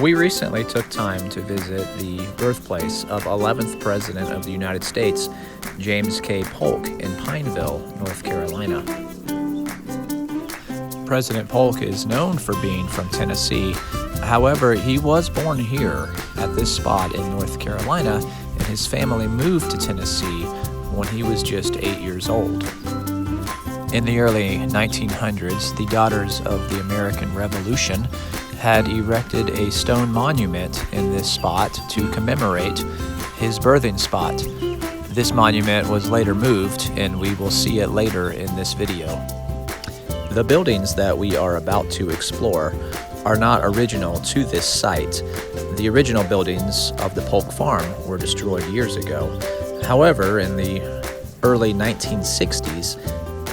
We recently took time to visit the birthplace of 11th President of the United States, James K. Polk, in Pineville, North Carolina. President Polk is known for being from Tennessee. However, he was born here at this spot in North Carolina, and his family moved to Tennessee when he was just 8 years old. In the early 1900s, the Daughters of the American Revolution had erected a stone monument in this spot to commemorate his birthing spot. This monument was later moved, and we will see it later in this video. The buildings that we are about to explore are not original to this site. The original buildings of the Polk farm were destroyed years ago. However, in the early 1960s,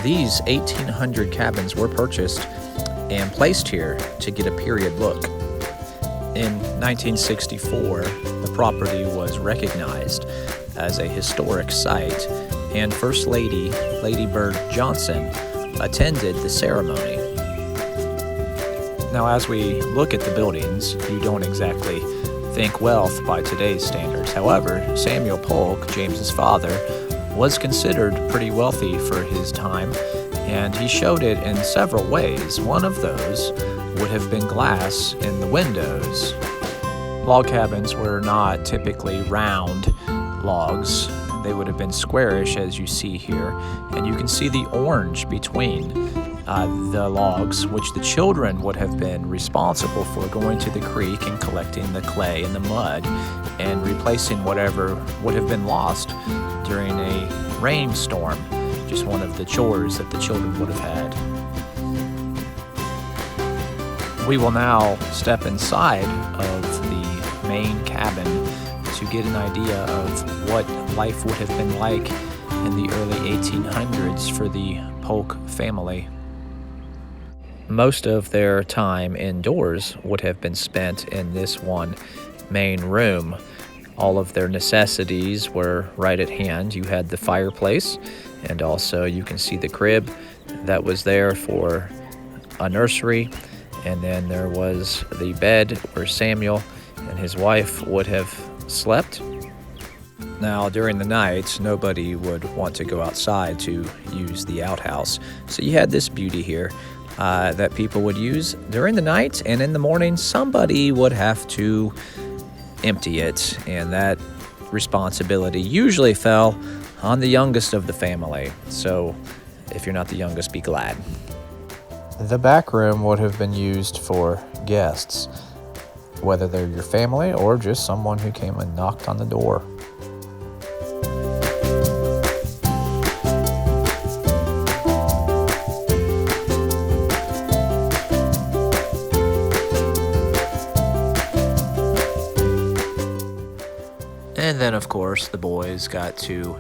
these 1,800 cabins were purchased and placed here to get a period look. In 1964, the property was recognized as a historic site, and First Lady, Lady Bird Johnson, attended the ceremony. Now, as we look at the buildings, you don't exactly think wealth by today's standards. However, Samuel Polk, James's father, was considered pretty wealthy for his time, and he showed it in several ways. One of those would have been glass in the windows. Log cabins were not typically round logs. They would have been squarish, as you see here, and you can see the orange between the logs, which the children would have been responsible for going to the creek and collecting the clay and the mud and replacing whatever would have been lost during a rainstorm. Just one of the chores that the children would have had. We will now step inside of the main cabin to get an idea of what life would have been like in the early 1800s for the Polk family. Most of their time indoors would have been spent in this one main room. All of their necessities were right at hand. You had the fireplace, and also you can see the crib that was there for a nursery, and then there was the bed where Samuel and his wife would have slept. Now, during the night, nobody would want to go outside to use the outhouse, so you had this beauty here that people would use during the night, and in the morning somebody would have to empty it, and that responsibility usually fell on the youngest of the family. So if you're not the youngest, be glad. The back room would have been used for guests, whether they're your family or just someone who came and knocked on the door. And then, of course, the boys got to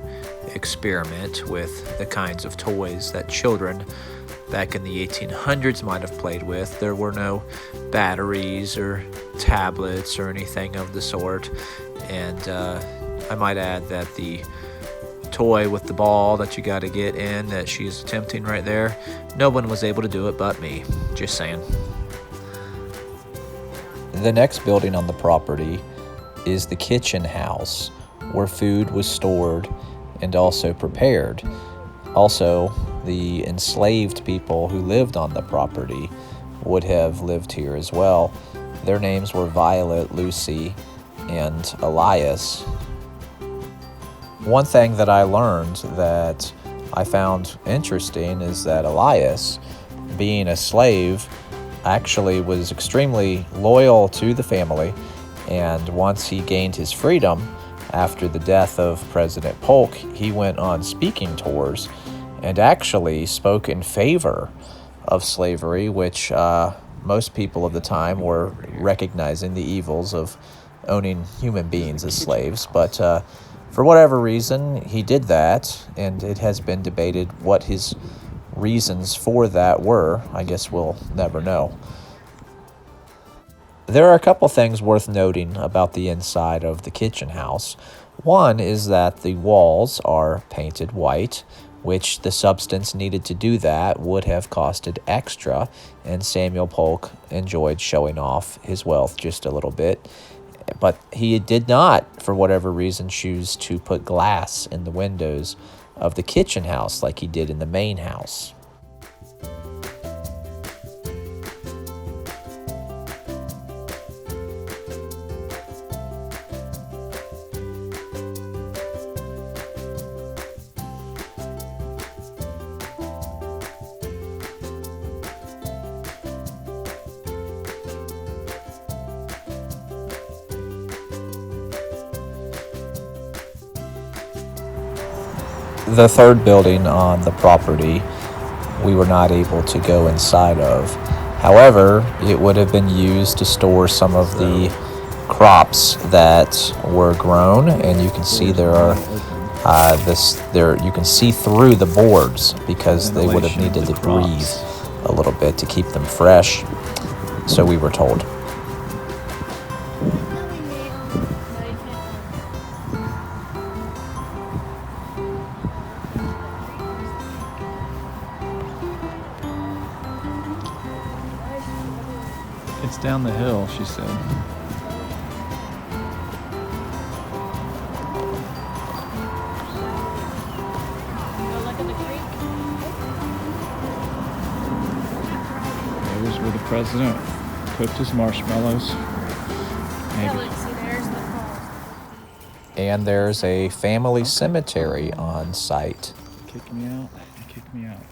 experiment with the kinds of toys that children back in the 1800s might have played with. There were no batteries or tablets or anything of the sort. And I might add that the toy with the ball that you got to get in that she's attempting right there, no one was able to do it but me. Just saying. The next building on the property is the kitchen house, where food was stored and also prepared. Also, the enslaved people who lived on the property would have lived here as well. Their names were Violet, Lucy, and Elias. One thing that I learned that I found interesting is that Elias, being a slave, actually was extremely loyal to the family. And once he gained his freedom after the death of President Polk, he went on speaking tours and actually spoke in favor of slavery, which most people of the time were recognizing the evils of owning human beings as slaves. But for whatever reason, he did that, and it has been debated what his reasons for that were. I guess we'll never know. There are a couple things worth noting about the inside of the kitchen house. One is that the walls are painted white, which the substance needed to do that would have costed extra, and Samuel Polk enjoyed showing off his wealth just a little bit. But he did not, for whatever reason, choose to put glass in the windows of the kitchen house like he did in the main house. The third building on the property we were not able to go inside of. However, it would have been used to store some of the crops that were grown, and you can see there are you can see through the boards because they would have needed to breathe a little bit to keep them fresh, so we were told. It's down the hill, she said. There's where the president cooked his marshmallows. Maybe. And there's a family cemetery on site. Kick me out. Kick me out.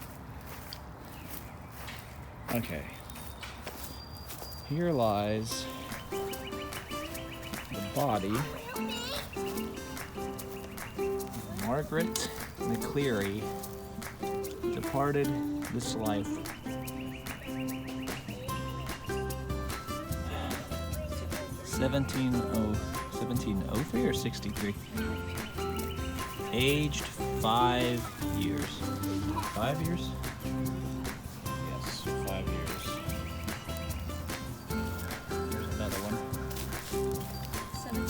Okay. Here lies the body of Margaret McCleary, departed this life 1703 or 63? Aged 5 years. 5 years? Yes, 5 years. There's another one. 17.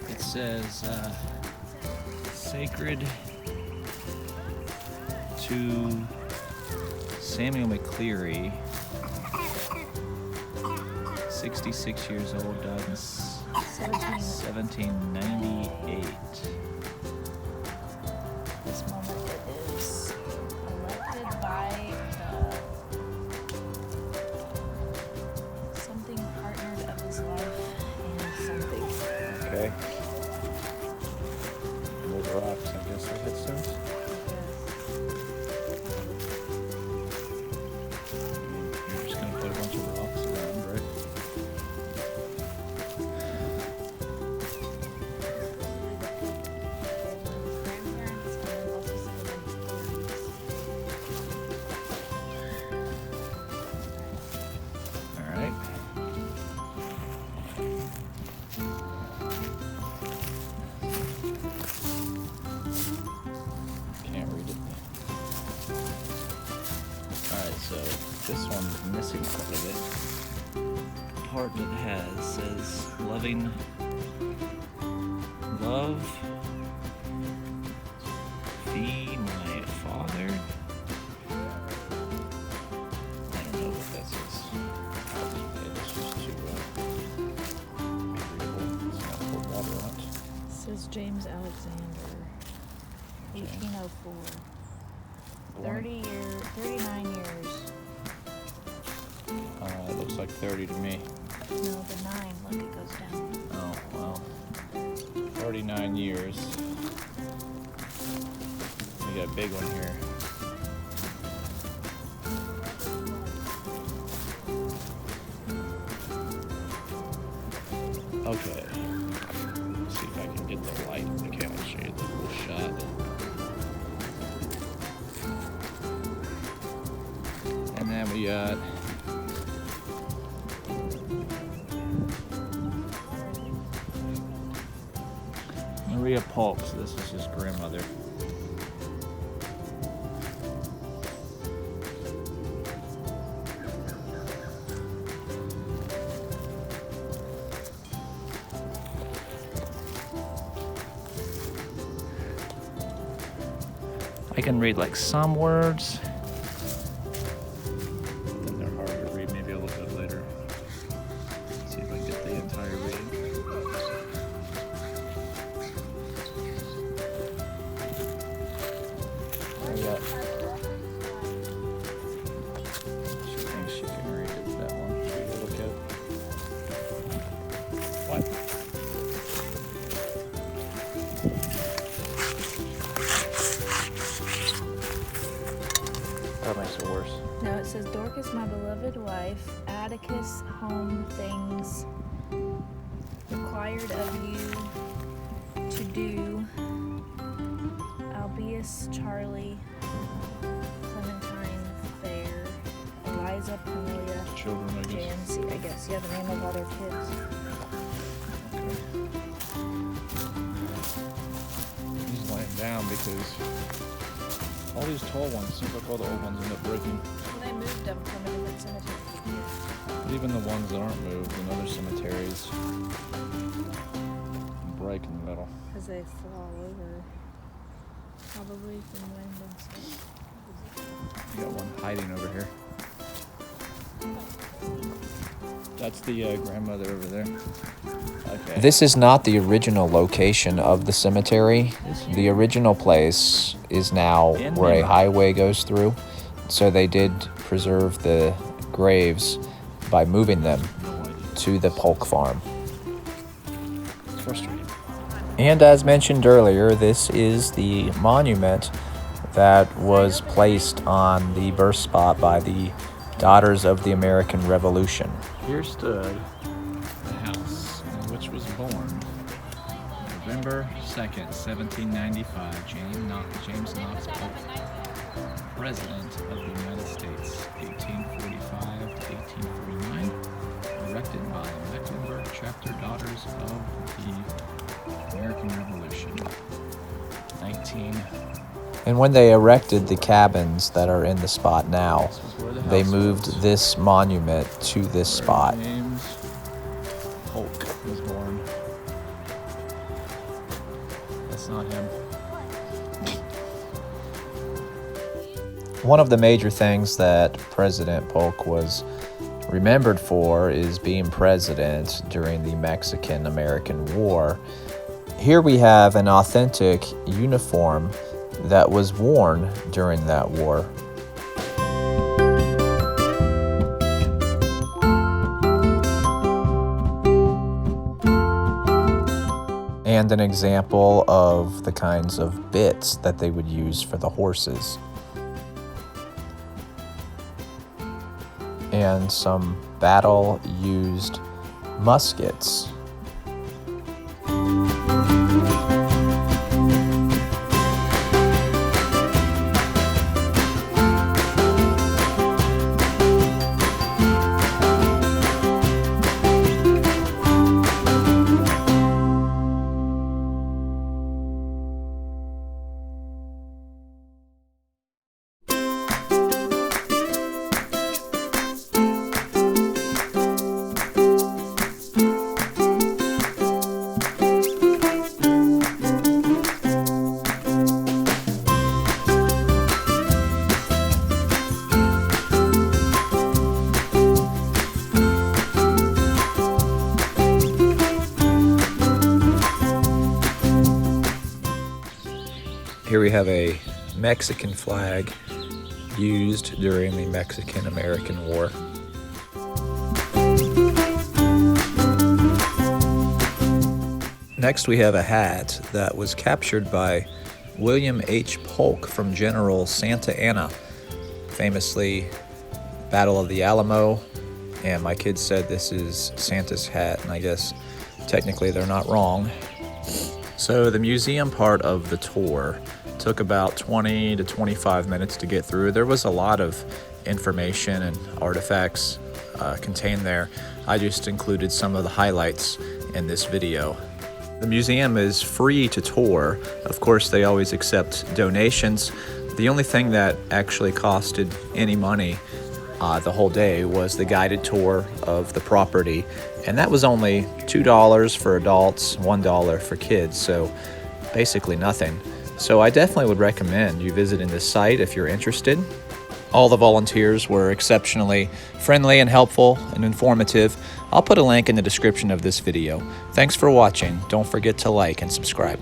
It says sacred to Samuel McCleary, 66 years old, died in 1798. This moment is elected by the something partnered of his life and something. Okay. And those rocks, I guess, are headstones. You're just gonna put a bunch of rocks around, right? Grandparents and also some of them. All right. Can't read it. All right, so this one's missing part of it. The part that has says loving love. Be my father. I don't know what that says. It's just too be readable. It's not pour water on it. Says James Alexander, 1804. 39 years. It looks like 30 to me. No, the 9. Look, it goes down. Oh, well. 39 years. We got a big one here. Okay. Let's see if I can get the light. Okay, I'll show you the whole shot. And then we got Maria Polk. So this is his grandmother. I can read like some words. Then they're hard to read, maybe a little bit later. See if I can get the entire reading. Yeah. She thinks she can read it, that one. Should we go look at it? What? That makes it worse. No, it says Dorcas, my beloved wife, Atticus, home things required of you to do, Albius, Charlie, Clementine, Fair, Eliza, Camellia, Children, I guess. Jancy, I guess. Yeah, the name of all their kids. He's laying down because all these tall ones, seems like all the old ones end up breaking. Well, they moved them from a different cemetery. But even the ones that aren't moved in other cemeteries break in the middle. Because they fall over. Probably from wind and stuff. You got one hiding over here. That's the grandmother over there. Okay. This is not the original location of the cemetery. The original place is now where a highway goes through. So they did preserve the graves by moving them to the Polk farm. It's frustrating. And as mentioned earlier, this is the monument that was placed on the birth spot by the Daughters of the American Revolution. Here stood the house in which was born November 2nd, 1795, James Knox Polk, President of the United States, 1845 to 1849, erected by Mecklenburg Chapter Daughters of the American Revolution, 19. And when they erected the cabins that are in the spot now, This was where the they house moved was, this monument to this where spot. James Polk was born. That's not him. One of the major things that President Polk was remembered for is being president during the Mexican-American War. Here we have an authentic uniform that was worn during that war. And an example of the kinds of bits that they would use for the horses. And some battle-used muskets. Here we have a Mexican flag used during the Mexican-American War. Next we have a hat that was captured by William H. Polk from General Santa Anna, famously Battle of the Alamo, and my kids said this is Santa's hat, and I guess technically they're not wrong. So the museum part of the tour took about 20 to 25 minutes to get through. There was a lot of information and artifacts contained there. I just included some of the highlights in this video. The museum is free to tour. Of course, they always accept donations. The only thing that actually costed any money the whole day was the guided tour of the property, and that was only $2 for adults, $1 for kids, so basically nothing. So I definitely would recommend you visiting this site if you're interested. All the volunteers were exceptionally friendly and helpful and informative. I'll put a link in the description of this video. Thanks for watching. Don't forget to like and subscribe.